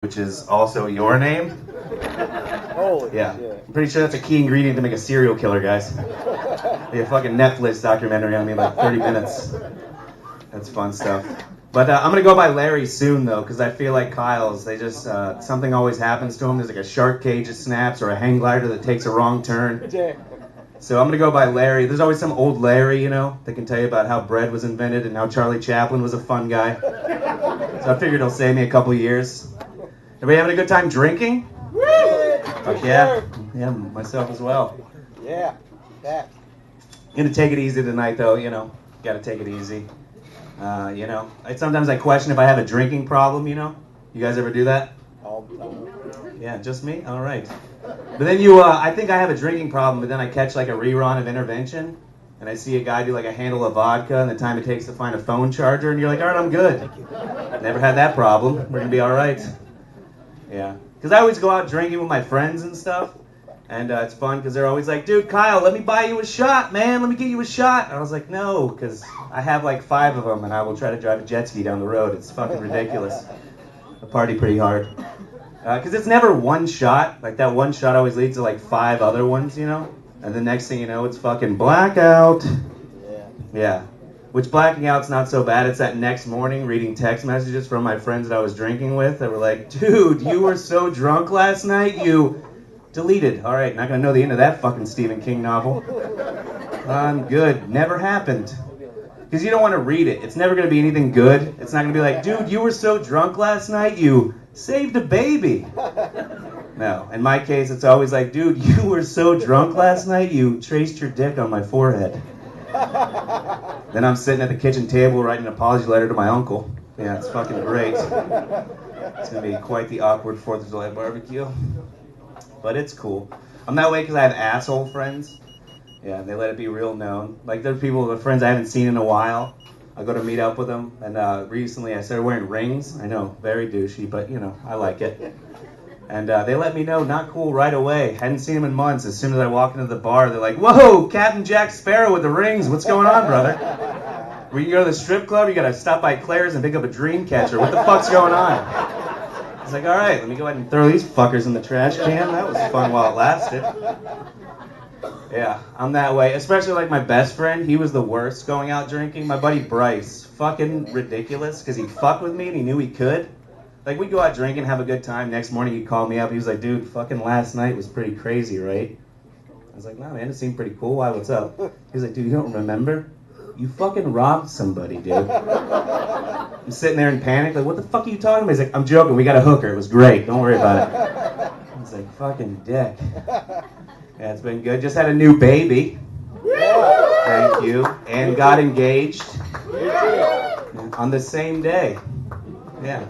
which is also your name. Holy Yeah. shit. I'm pretty sure that's a key ingredient to make a serial killer, guys. Be a fucking Netflix documentary on me in like 30 minutes. That's fun stuff. But I'm going to go by Larry soon, though, because I feel like Kyle's, they just, something always happens to them. There's like a shark cage that snaps or a hang glider that takes a wrong turn. So I'm going to go by Larry. There's always some old Larry, you know, that can tell you about how bread was invented and how Charlie Chaplin was a fun guy. So I figured it'll save me a couple years. Everybody having a good time drinking? Fuck yeah. Yeah, myself as well. Yeah. That. Gonna take it easy tonight, though, you know. Gotta take it easy. You know, sometimes I question if I have a drinking problem, you know. You guys ever do that? All the time. Yeah, just me? All right. But then I think I have a drinking problem, but then I catch like a rerun of Intervention, and I see a guy do like a handle of vodka and the time it takes to find a phone charger, and you're like, all right, I'm good. Never had that problem. We're gonna be all right. Yeah. Because I always go out drinking with my friends and stuff, and it's fun because they're always like, dude, Kyle, let me buy you a shot, man. Let me get you a shot. And I was like, no, because I have like 5 of them, and I will try to drive a jet ski down the road. It's fucking ridiculous. I party pretty hard. Because it's never one shot. Like, that one shot always leads to like 5 other ones, you know? And the next thing you know, it's fucking blackout. Yeah. Which blacking out's not so bad. It's that next morning reading text messages from my friends that I was drinking with that were like, dude, you were so drunk last night, you deleted. All right, not going to know the end of that fucking Stephen King novel. I'm good. Never happened. Because you don't want to read it. It's never going to be anything good. It's not going to be like, dude, you were so drunk last night, you saved a baby. No. In my case, it's always like, dude, you were so drunk last night, you traced your dick on my forehead. Then I'm sitting at the kitchen table writing an apology letter to my uncle. Yeah, it's fucking great. It's going to be quite the awkward 4th of July barbecue. But it's cool. I'm that way because I have asshole friends. Yeah, they let it be real known. Like, there's people, the friends I haven't seen in a while. I go to meet up with them. And recently I started wearing rings. I know, very douchey, but, you know, I like it. And they let me know, not cool right away. Hadn't seen them in months. As soon as I walk into the bar, they're like, whoa, Captain Jack Sparrow with the rings. What's going on, brother? We can go to the strip club? You got to stop by Claire's and pick up a dream catcher. What the fuck's going on? I was like, all right, let me go ahead and throw these fuckers in the trash can. That was fun while it lasted. Yeah, I'm that way. Especially like my best friend. He was the worst going out drinking. My buddy Bryce. Fucking ridiculous because he'd fuck with me and he knew he could. Like, we'd go out drinking, have a good time. Next morning, he'd call me up. He was like, dude, fucking last night was pretty crazy, right? I was like, no, man, it seemed pretty cool. Why, what's up? He was like, dude, you don't remember? You fucking robbed somebody, dude. I'm sitting there in panic, like, what the fuck are you talking about? He's like, I'm joking. We got a hooker. It was great. Don't worry about it. I was like, fucking dick. Yeah, it's been good. Just had a new baby. Thank you. And got engaged. On the same day. Yeah.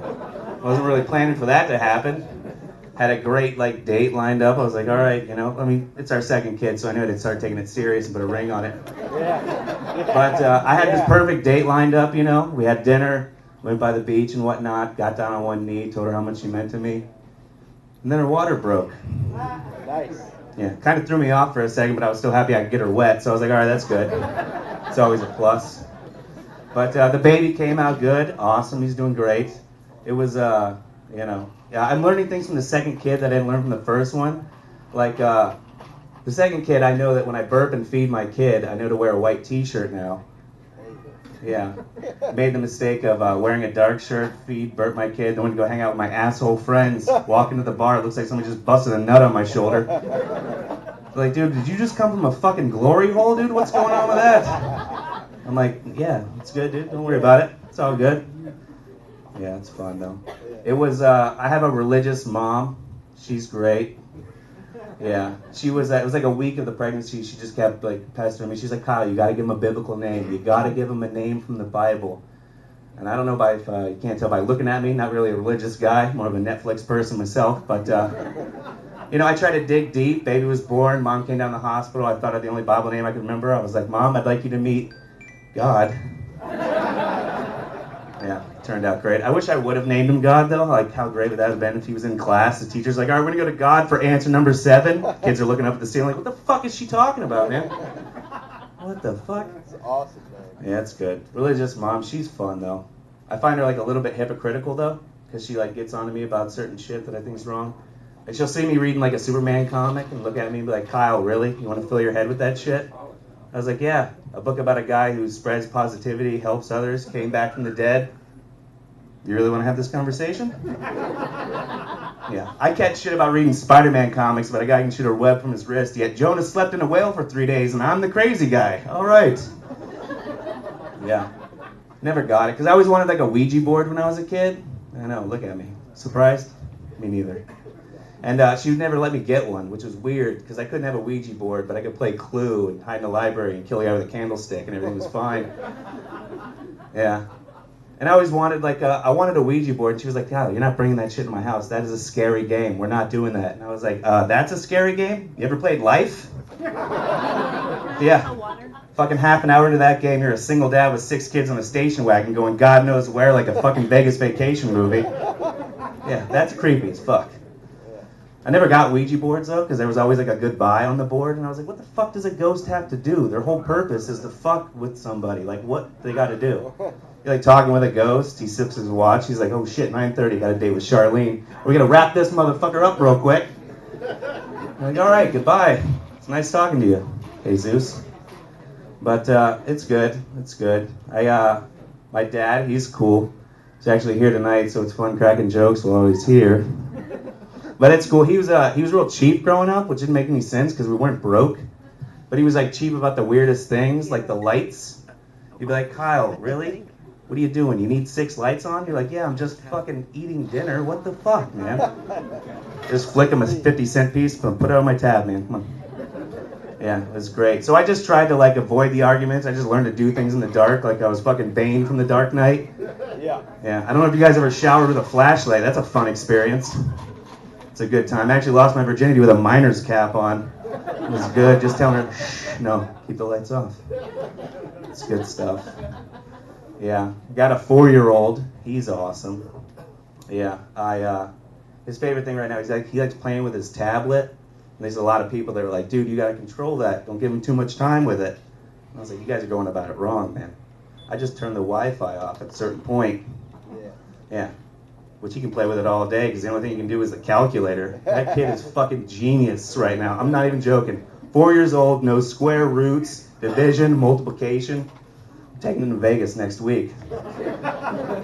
Wasn't really planning for that to happen. Had a great, like, date lined up. I was like, all right, you know, I mean, it's our second kid, so I knew I'd start taking it serious and put a ring on it. But I had this perfect date lined up, you know. We had dinner, went by the beach and whatnot, got down on one knee, told her how much she meant to me. And then her water broke. Nice. Yeah, kind of threw me off for a second, but I was still happy I could get her wet, so I was like, all right, that's good. It's always a plus. But the baby came out good. Awesome, he's doing great. It was, you know, yeah, I'm learning things from the second kid that I didn't learn from the first one. Like, the second kid, I know that when I burp and feed my kid, I know to wear a white t-shirt now. Yeah. Made the mistake of wearing a dark shirt, burp my kid, then went to go hang out with my asshole friends. Walk into the bar, it looks like somebody just busted a nut on my shoulder. Like, dude, did you just come from a fucking glory hole, dude? What's going on with that? I'm like, yeah, it's good, dude. Don't worry about it. It's all good. Yeah, it's fun, though. It was, I have a religious mom. She's great. Yeah. She was, it was like a week of the pregnancy. She just kept, like, pestering me. She's like, Kyle, you got to give him a biblical name. You got to give him a name from the Bible. And I don't know if you can't tell by looking at me, not really a religious guy, more of a Netflix person myself. But, you know, I tried to dig deep. Baby was born. Mom came down to the hospital. I thought of the only Bible name I could remember. I was like, Mom, I'd like you to meet God. Yeah, turned out great. I wish I would have named him God, though. Like, how great would that have been if he was in class? The teacher's like, all right, we're going to go to God for answer number 7. Kids are looking up at the ceiling like, what the fuck is she talking about, man? What the fuck? That's awesome, man. Yeah, it's good. Religious mom, she's fun, though. I find her, like, a little bit hypocritical, though. because she like gets onto me about certain shit that I think is wrong. Like she'll see me reading like a Superman comic and look at me and be like, Kyle, really? You want to fill your head with that shit? I was like, yeah, a book about a guy who spreads positivity, helps others, came back from the dead. Do you really want to have this conversation? Yeah, I catch shit about reading Spider-Man comics about a guy who can shoot a web from his wrist, yet Jonah slept in a whale for 3 days and I'm the crazy guy. All right. Yeah. Never got it, because I always wanted like a Ouija board when I was a kid. I know, look at me. Surprised? Me neither. And she would never let me get one, which was weird, because I couldn't have a Ouija board, but I could play Clue and hide in the library and kill a guy with a candlestick and everything was fine. Yeah. And I always wanted I wanted a Ouija board, and she was like, Kyle, you're not bringing that shit in my house. That is a scary game. We're not doing that. And I was like, that's a scary game? You ever played Life? Yeah. Fucking half an hour into that game, you're a single dad with 6 kids on a station wagon going God knows where like a fucking Vegas vacation movie. Yeah, that's creepy as fuck. I never got Ouija boards though, because there was always like a goodbye on the board, and I was like, what the fuck does a ghost have to do? Their whole purpose is to fuck with somebody. Like, what they got to do? You're like talking with a ghost, he sips his watch, he's like, oh shit, 9:30, got a date with Charlene. We're gonna wrap this motherfucker up real quick. I'm like, alright, goodbye. It's nice talking to you, Jesus. But it's good. It's good. My dad, he's cool. He's actually here tonight, so it's fun cracking jokes while he's here. But it's cool. He was real cheap growing up, which didn't make any sense because we weren't broke. But he was like cheap about the weirdest things, like the lights. He'd be like, Kyle, really? What are you doing? You need 6 lights on? You're like, yeah, I'm just fucking eating dinner. What the fuck, man? Just flick him a 50-cent piece, but put it on my tab, man. Come on. Yeah, it was great. So I just tried to like avoid the arguments. I just learned to do things in the dark, like I was fucking Bane from The Dark Knight. Yeah. Yeah, I don't know if you guys ever showered with a flashlight. That's a fun experience. It's a good time. I actually lost my virginity with a miner's cap on. It was good. Just telling her, shh, no, keep the lights off. It's good stuff. Yeah, got a 4-year-old. He's awesome. Yeah, his favorite thing right now, he likes playing with his tablet. And there's a lot of people that are like, dude, you got to control that. Don't give him too much time with it. And I was like, you guys are going about it wrong, man. I just turn the Wi-Fi off at a certain point. Yeah. Which he can play with it all day because the only thing he can do is the calculator. That kid is fucking genius right now. I'm not even joking. 4 years old, knows square roots, division, multiplication. I'm taking him to Vegas next week.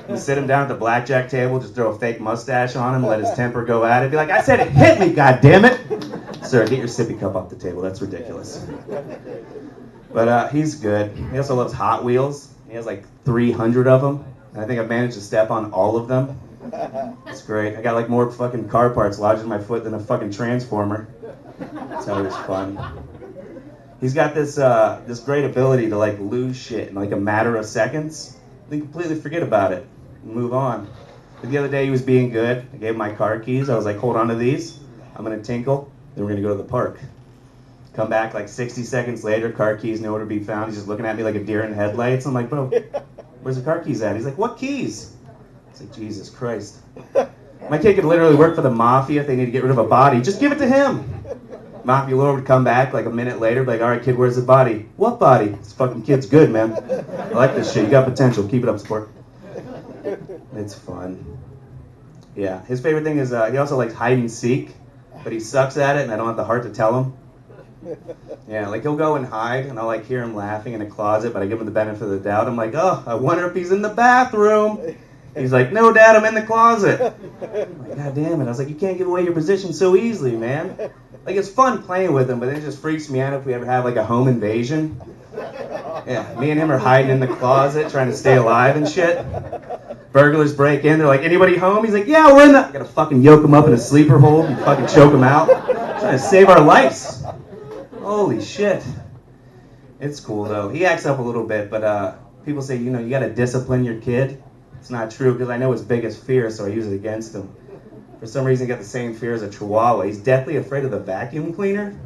You sit him down at the blackjack table, just throw a fake mustache on him, let his temper go at it. Be like, I said it, hit me, goddammit! Sir, get your sippy cup off the table. That's ridiculous. But he's good. He also loves Hot Wheels. He has like 300 of them. And I think I've managed to step on all of them. It's great. I got like more fucking car parts lodged in my foot than a fucking transformer. It's always fun. He's got this great ability to like lose shit in like a matter of seconds. Then completely forget about it and move on. But the other day he was being good. I gave him my car keys. I was like, hold on to these. I'm going to tinkle. Then we're going to go to the park. Come back like 60 seconds later, car keys nowhere to be found. He's just looking at me like a deer in headlights. I'm like, bro, where's the car keys at? He's like, what keys? It's like, Jesus Christ. My kid could literally work for the mafia if they need to get rid of a body. Just give it to him. Mafia lord would come back like a minute later, be like, all right, kid, where's the body? What body? This fucking kid's good, man. I like this shit. You got potential. Keep it up, sport. It's fun. Yeah. His favorite thing is he also likes hide and seek, but he sucks at it, and I don't have the heart to tell him. Yeah, like he'll go and hide, and I'll like hear him laughing in a closet, but I give him the benefit of the doubt. I'm like, oh, I wonder if he's in the bathroom. He's like, no, Dad, I'm in the closet. I'm like, God damn it. I was like, you can't give away your position so easily, man. Like, it's fun playing with him, but it just freaks me out if we ever have like a home invasion. Yeah, me and him are hiding in the closet, trying to stay alive and shit. Burglars break in, they're like, anybody home? He's like, yeah, we're in the... I gotta fucking yoke him up in a sleeper hold and fucking choke him out. Trying to save our lives. Holy shit. It's cool, though. He acts up a little bit, but people say, you know, you gotta discipline your kid. It's not true, because I know his biggest fear, so I use it against him. For some reason, he got the same fear as a chihuahua. He's deathly afraid of the vacuum cleaner.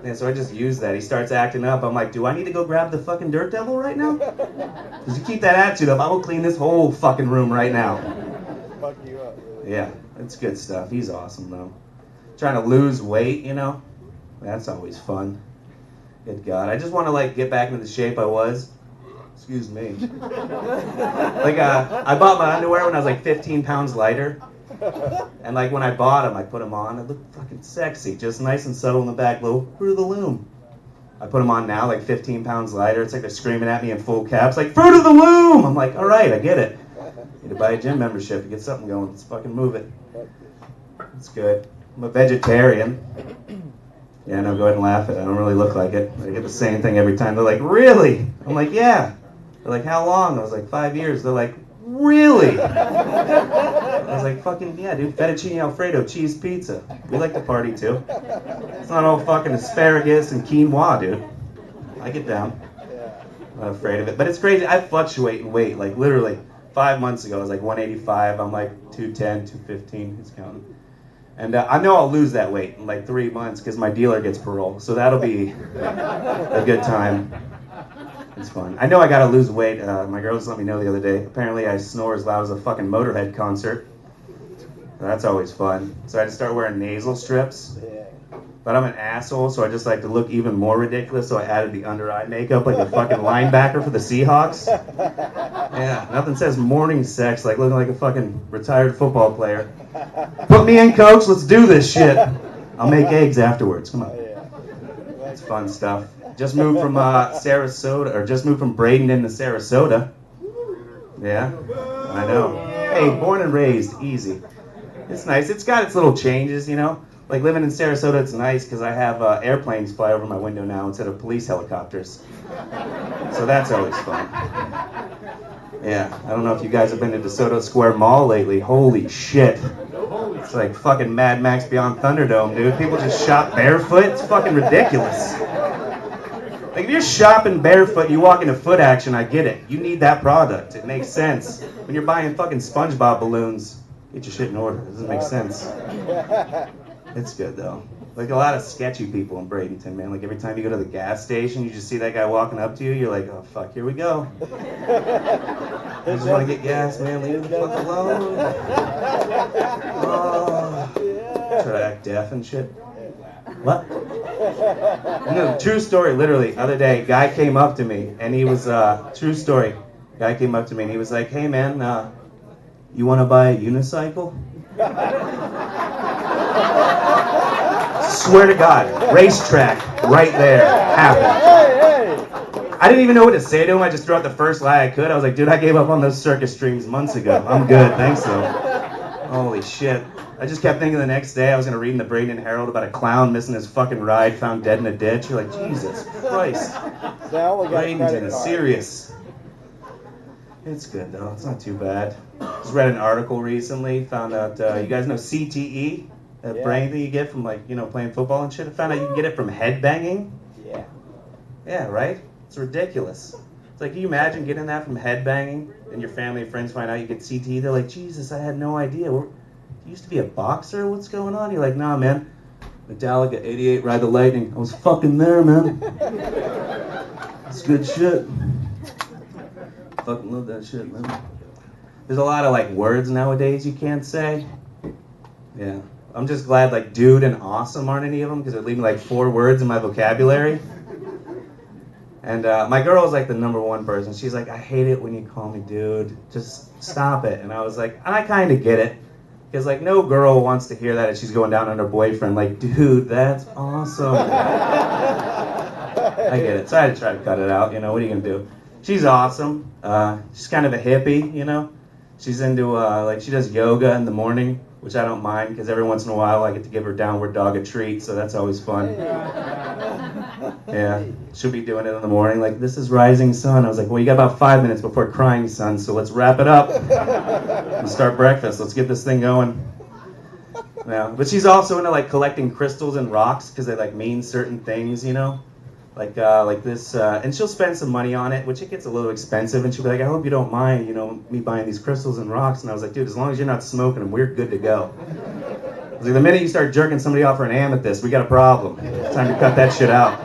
And so I just use that. He starts acting up. I'm like, do I need to go grab the fucking dirt devil right now? Because you keep that attitude up, I will clean this whole fucking room right now. Fuck you up. Really. Yeah, it's good stuff. He's awesome, though. Trying to lose weight, you know? That's always fun. Good God. I just want to, like, get back into the shape I was. Excuse me. Like, I bought my underwear when I was like 15 pounds lighter. And like when I bought them, I put them on. It looked fucking sexy, just nice and subtle in the back, little Fruit of the Loom. I put them on now, like 15 pounds lighter. It's like they're screaming at me in full caps, like, Fruit of the Loom! I'm like, all right, I get it. Need to buy a gym membership to get something going. Let's fucking move it. It's good. I'm a vegetarian. Yeah, no, go ahead and laugh at it. I don't really look like it. I get the same thing every time. They're like, really? I'm like, yeah. They're like, how long? I was like, 5 years. They're like, really? I was like, fucking, yeah, dude, fettuccine alfredo, cheese pizza. We like to party, too. It's not all fucking asparagus and quinoa, dude. I get down. I'm not afraid of it. But it's crazy. I fluctuate in weight. Like, literally, 5 months ago, I was like 185. I'm like 210, 215. Who's counting? And I know I'll lose that weight in like 3 months because my dealer gets parole. So that'll be a good time. It's fun. I know I gotta lose weight. My girl just let me know the other day. Apparently I snore as loud as a fucking Motorhead concert. That's always fun. So I had to start wearing nasal strips. But I'm an asshole, so I just like to look even more ridiculous, so I added the under eye makeup like the fucking linebacker for the Seahawks. Yeah, nothing says morning sex like looking like a fucking retired football player. Put me in, coach, let's do this shit. I'll make eggs afterwards, come on. It's fun stuff. Just moved from Sarasota, or just moved from Bradenton to Sarasota. Yeah, I know. Hey, born and raised, easy. It's nice. It's got its little changes, you know. Like living in Sarasota, it's nice because I have airplanes fly over my window now instead of police helicopters. So that's always fun. Yeah, I don't know if you guys have been to DeSoto Square Mall lately. Holy shit. It's like fucking Mad Max Beyond Thunderdome, dude. People just shop barefoot. It's fucking ridiculous. Like if you're shopping barefoot and you walk into Foot Action, I get it. You need that product. It makes sense. When you're buying fucking SpongeBob balloons, get your shit in order. It doesn't make sense. It's good though. Like a lot of sketchy people in Bradenton, man. Like every time you go to the gas station, you just see that guy walking up to you. You're like, oh fuck, here we go. I just want to get gas, man. Leave the fuck alone. Oh. Try to act deaf and shit. What? No, true story. Literally, other day, guy came up to me and he was true story. Guy came up to me and he was like, hey man, you want to buy a unicycle? Swear to God, racetrack right there happened. I didn't even know what to say to him. I just threw out the first lie I could. I was like, dude, I gave up on those circus dreams months ago. I'm good, thanks though. Holy shit. I just kept thinking the next day I was going to read in the Bradenton Herald about a clown missing his fucking ride, found dead in a ditch. You're like, Jesus Christ. Bradenton is serious. It's good though. It's not too bad. Just read an article recently. Found out, you guys know CTE? That brain thing you get from like, you know, playing football and shit. I found out you can get it from headbanging. Yeah. Yeah, right? It's ridiculous. It's like, can you imagine getting that from headbanging and your family and friends find out you get CTE? They're like, Jesus, I had no idea. You used to be a boxer? What's going on? You're like, nah, man. Metallica, 88, Ride the Lightning. I was fucking there, man. It's good shit. Fucking love that shit, man. There's a lot of like words nowadays you can't say. Yeah. I'm just glad like dude and awesome aren't any of them because they're leaving like 4 words in my vocabulary. And my girl is like the #1 person. She's like, I hate it when you call me dude. Just stop it. And I was like, I kind of get it. Because like no girl wants to hear that as she's going down on her boyfriend. Like, dude, that's awesome. I get it. So I had to try to cut it out. You know, what are you going to do? She's awesome. She's kind of a hippie, you know. She's into, like, she does yoga in the morning, which I don't mind, because every once in a while I get to give her downward dog a treat, so that's always fun. Yeah, she'll be doing it in the morning, like, this is rising sun. I was like, well, you got about 5 minutes before crying sun, so let's wrap it up. Let's start breakfast. Let's get this thing going. Yeah, but she's also into, like, collecting crystals and rocks, because they, like, mean certain things, you know? Like this, and she'll spend some money on it, which it gets a little expensive, and she'll be like, I hope you don't mind, you know, me buying these crystals and rocks. And I was like, dude, as long as you're not smoking them, we're good to go. I was like, the minute you start jerking somebody off for an amethyst, we got a problem. It's time to cut that shit out.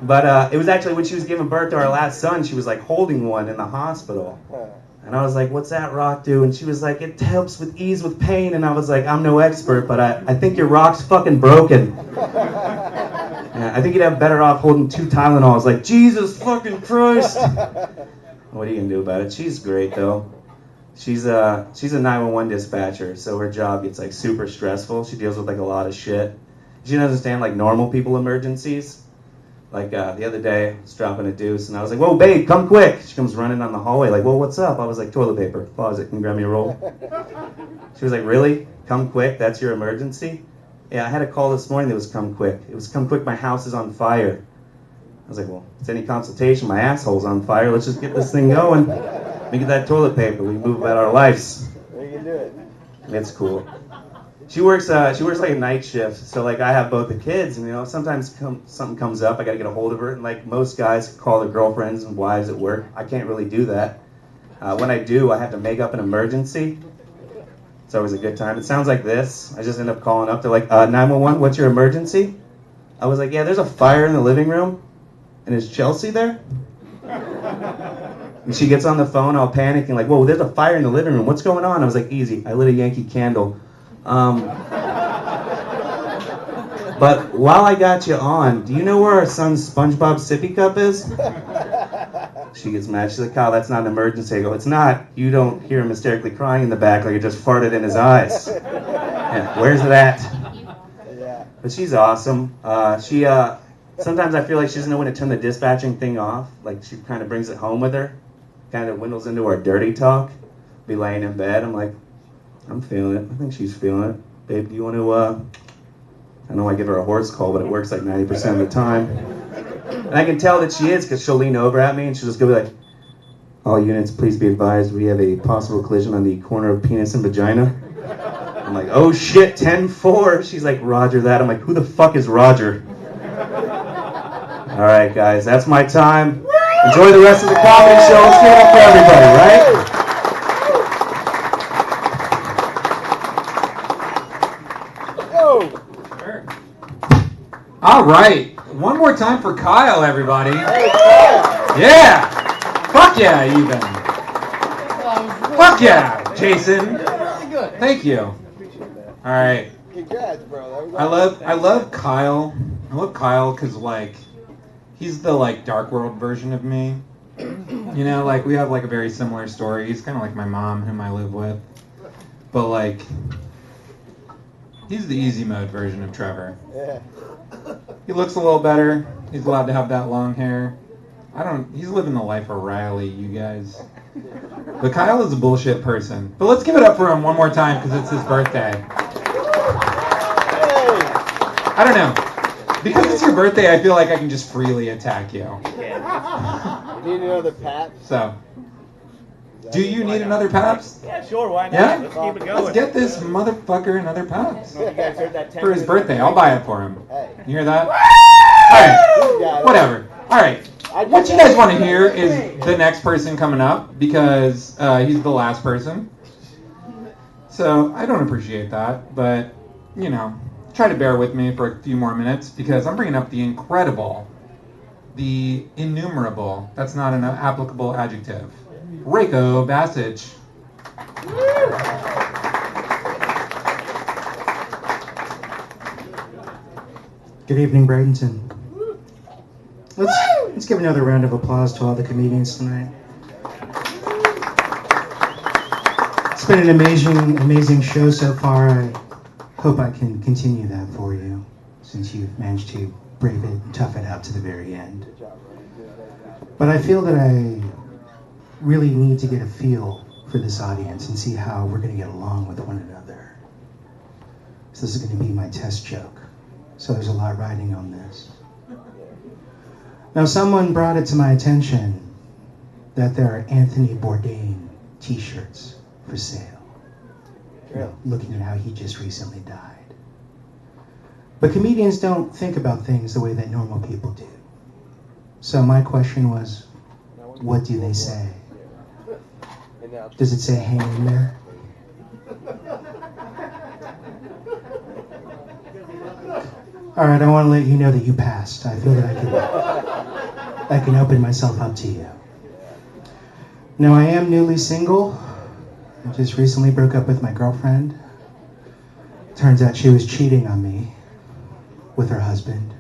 But it was actually when she was giving birth to our last son, she was like holding one in the hospital. And I was like, what's that rock do? And she was like, it helps with ease with pain. And I was like, I'm no expert, but I think your rock's fucking broken. I think you'd have better off holding 2 Tylenols, like, Jesus fucking Christ. What are you gonna do about it? She's great though. She's a 911 dispatcher, so her job gets like super stressful. She deals with like a lot of shit. She doesn't understand like normal people emergencies. Like the other day, I was dropping a deuce, and I was like, "Whoa, babe, come quick!" She comes running down the hallway, like, "Well, what's up?" I was like, "Toilet paper, closet, can you grab me a roll?" She was like, "Really? Come quick? That's your emergency?" Yeah, I had a call this morning that was come quick. It was come quick, my house is on fire. I was like, well, it's any consultation, my asshole's on fire. Let's just get this thing going. Let me get that toilet paper. We move about our lives. You can do it. It's cool. She works like a night shift, so like I have both the kids, and you know sometimes something comes up, I gotta get a hold of her, and like most guys call their girlfriends and wives at work. I can't really do that. When I do, I have to make up an emergency. It's always a good time. It sounds like this. I just end up calling up. They're like, 911, what's your emergency? I was like, yeah, there's a fire in the living room. And is Chelsea there? And she gets on the phone all panicking, like, whoa, there's a fire in the living room. What's going on? I was like, easy. I lit a Yankee candle. But while I got you on, do you know where our son's SpongeBob sippy cup is? She gets mad. She's like, Kyle, that's not an emergency. I go, it's not. You don't hear him hysterically crying in the back like it just farted in his eyes. Yeah, where's it at? Yeah. But she's awesome. Sometimes I feel like she doesn't know when to turn the dispatching thing off. Like she kind of brings it home with her. Kind of windows into our dirty talk. Be laying in bed. I'm like, I'm feeling it. I think she's feeling it. Babe, do you want to, I know I give her a horse call, but it works like 90% of the time. And I can tell that she is because she'll lean over at me and she'll just go like, all units, please be advised, we have a possible collision on the corner of penis and vagina. I'm like, oh shit, 10-4. She's like, Roger that. I'm like, who the fuck is Roger? All right, guys, that's my time. Enjoy the rest of the comedy show. Let's give it up for everybody, right? Oh. All right. One more time for Kyle, everybody. Yeah. Fuck yeah, even. Fuck yeah, Jason. Thank you. All right. Congrats, bro. That was I love Kyle. I love Kyle because like he's the like dark world version of me. You know, like we have like a very similar story. He's kind of like my mom, whom I live with, but like he's the easy mode version of Trevor. Yeah. He looks a little better. He's allowed to have that long hair. He's living the life of Riley, you guys. But Kyle is a bullshit person. But let's give it up for him one more time because it's his birthday. Hey. I don't know. Because it's your birthday, I feel like I can just freely attack you. You need another pat? So, do you need another Paps? Yeah, sure, why not? Yeah? Let's keep it going. Let's get this motherfucker another Paps. You guys heard that 10 For his birthday, I'll buy it for him. Hey. You hear that? You got Alright, it. whatever. Alright. What you guys want to hear is the next person coming up because he's the last person. So I don't appreciate that, but you know, try to bear with me for a few more minutes because I'm bringing up the incredible, the innumerable. That's not an applicable adjective. Rako Basic. Good evening, Bradenton. Let's give another round of applause to all the comedians tonight. It's been an amazing show so far. I hope I can continue that for you, since you've managed to brave it and tough it out to the very end. But I feel that I really need to get a feel for this audience and see how we're going to get along with one another. So this is going to be my test joke. So there's a lot riding on this. Now, someone brought it to my attention that there are Anthony Bourdain t-shirts for sale. You know, looking at how he just recently died. But comedians don't think about things the way that normal people do. So my question was, what do they say? Does it say hang in there? All right, I want to let you know that you passed. I feel that I can open myself up to you. Now, I am newly single. I just recently broke up with my girlfriend. Turns out she was cheating on me with her husband.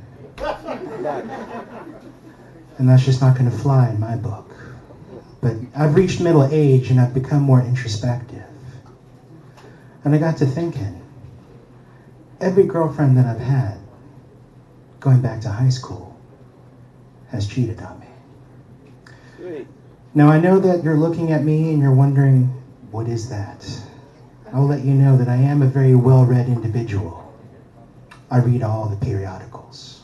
And that's just not going to fly in my book. But I've reached middle age and I've become more introspective. And I got to thinking, every girlfriend that I've had, going back to high school, has cheated on me. Sweet. Now I know that you're looking at me and you're wondering, what is that? I'll let you know that I am a very well-read individual. I read all the periodicals.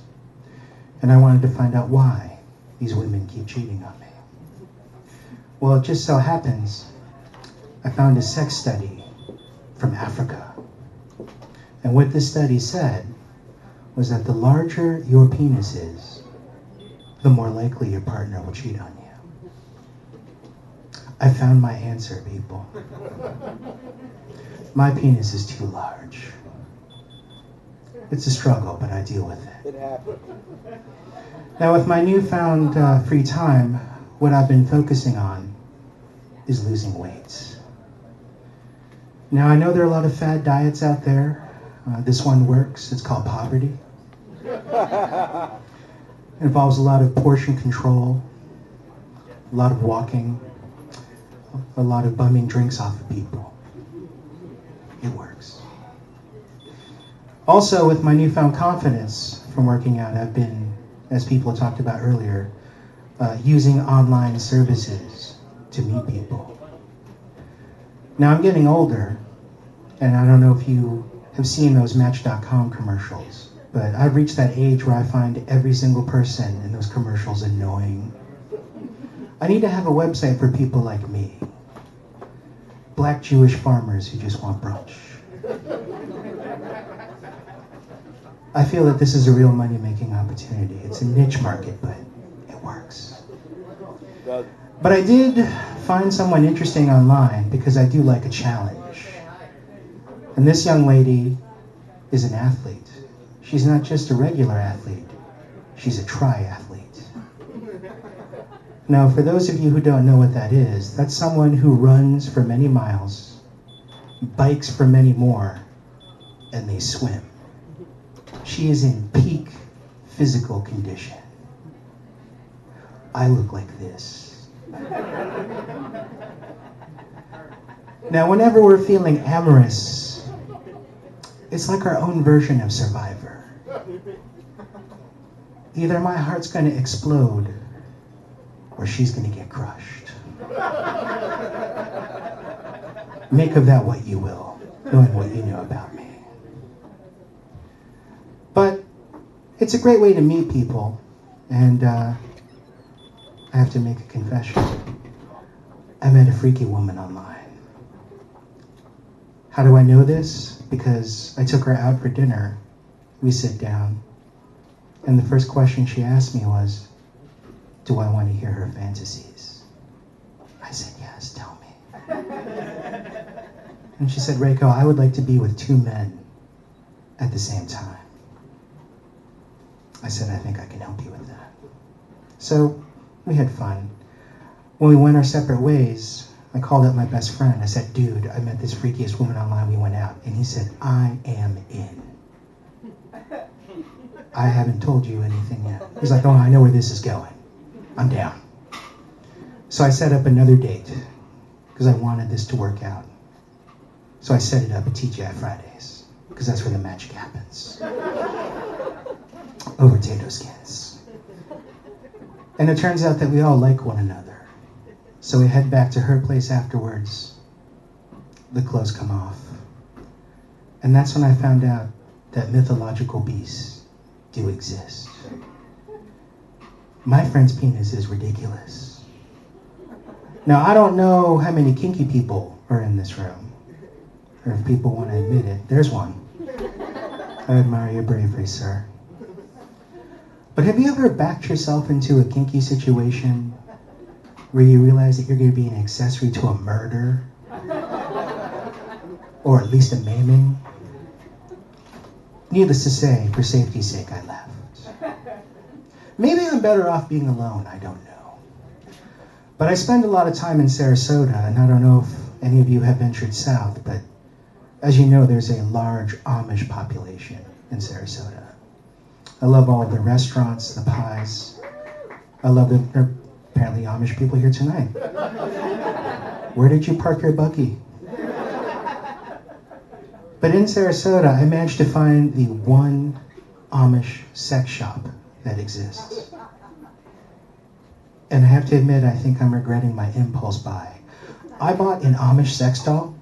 And I wanted to find out why these women keep cheating on me. Well, it just so happens I found a sex study from Africa. And what this study said was that the larger your penis is, the more likely your partner will cheat on you. I found my answer, people. My penis is too large. It's a struggle, but I deal with it. It happened. Now, with my newfound free time, what I've been focusing on is losing weight. Now, I know there are a lot of fad diets out there. This one works. It's called poverty. It involves a lot of portion control, a lot of walking, a lot of bumming drinks off of people. It works. Also, with my newfound confidence from working out, I've been, as people talked about earlier, using online services to meet people. Now, I'm getting older, and I don't know if you have seen those Match.com commercials, but I've reached that age where I find every single person in those commercials annoying. I need to have a website for people like me. Black Jewish farmers who just want brunch. I feel that this is a real money-making opportunity. It's a niche market, but it works. But I did find someone interesting online because I do like a challenge. And this young lady is an athlete. She's not just a regular athlete. She's a triathlete. Now, for those of you who don't know what that is, that's someone who runs for many miles, bikes for many more, and they swim. She is in peak physical condition. I look like this. Now, whenever we're feeling amorous, it's like our own version of Survivor. Either my heart's going to explode, or she's going to get crushed. Make of that what you will, knowing what you know about me. But it's a great way to meet people, and I have to make a confession. I met a freaky woman online. How do I know this? Because I took her out for dinner. We sit down, and the first question she asked me was, do I want to hear her fantasies? I said, yes, tell me. And she said, Reiko, I would like to be with two men at the same time. I said, I think I can help you with that. So we had fun. When we went our separate ways, I called up my best friend. I said, dude, I met this freakiest woman online. We went out. And he said, I am in. I haven't told you anything yet. He's like, oh, I know where this is going. I'm down. So I set up another date because I wanted this to work out. So I set it up at TGI Fridays because that's where the magic happens. Over potato skins. And it turns out that we all like one another. So we head back to her place afterwards. The clothes come off. And that's when I found out that mythological beasts do exist. My friend's penis is ridiculous. Now, I don't know how many kinky people are in this room, or if people want to admit it. There's one. I admire your bravery, sir. But have you ever backed yourself into a kinky situation where you realize that you're going to be an accessory to a murder? Or at least a maiming? Needless to say, for safety's sake, I left. Maybe I'm better off being alone, I don't know. But I spend a lot of time in Sarasota, and I don't know if any of you have ventured south, but as you know, there's a large Amish population in Sarasota. I love all the restaurants, the pies. I love the apparently Amish people here tonight. Where did you park your buggy? But in Sarasota, I managed to find the one Amish sex shop that exists. And I have to admit, I think I'm regretting my impulse buy. I bought an Amish sex doll.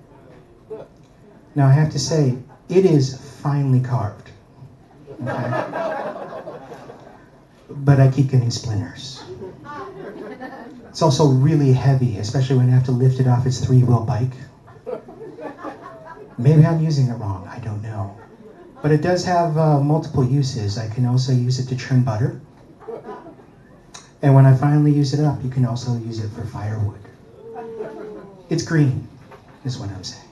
Now I have to say, it is finely carved. Okay? But I keep getting splinters. It's also really heavy, especially when I have to lift it off its 3-wheel bike. Maybe I'm using it wrong, I don't know. But it does have multiple uses. I can also use it to churn butter. And when I finally use it up, you can also use it for firewood. It's green, is what I'm saying.